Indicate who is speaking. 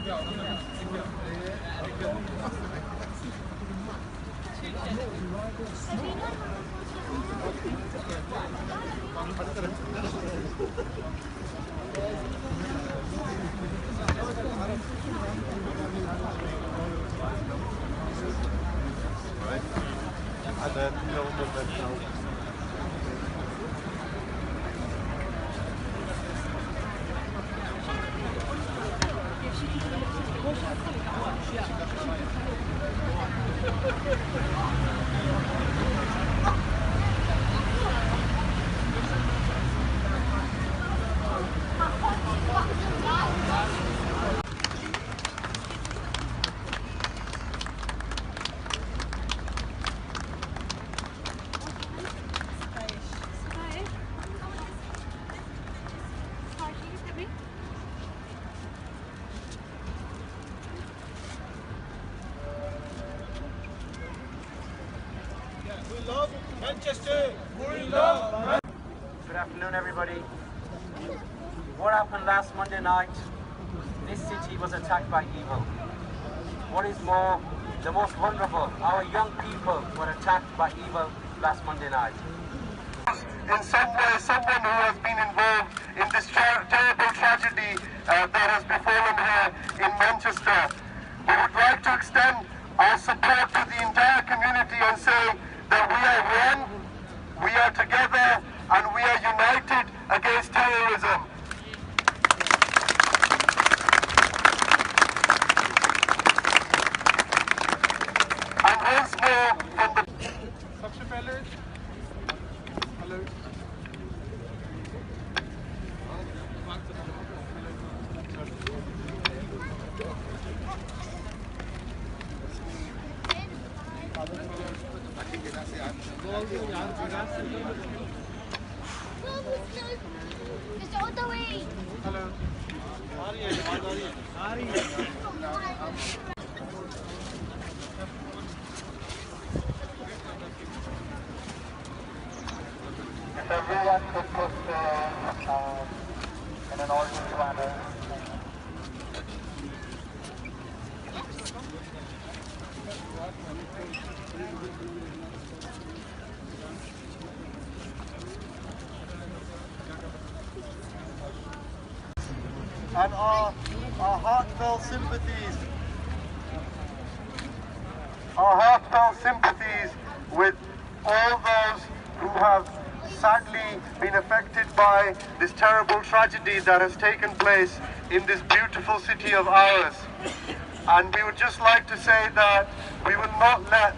Speaker 1: And then film them themselves.
Speaker 2: Love Manchester. We love.
Speaker 3: Good afternoon, everybody. What happened last Monday night? This city was attacked by evil. What is more, the most vulnerable, our young people, were attacked by evil last Monday night.
Speaker 4: In some way, someone who has been involved in this terrible tragedy that has befallen here in Manchester. We would like to extend our support to the entire community and say that we are one, we are together, and we are united against terrorism. And once more, from the...
Speaker 1: सबसे पहले hello
Speaker 5: It's all the way.
Speaker 1: Hello आ रही है आ रही है
Speaker 4: If everyone could put in an orderly manner. And our heartfelt sympathies with all those who have sadly been affected by this terrible tragedy that has taken place in this beautiful city of ours. And we would just like to say that we will not let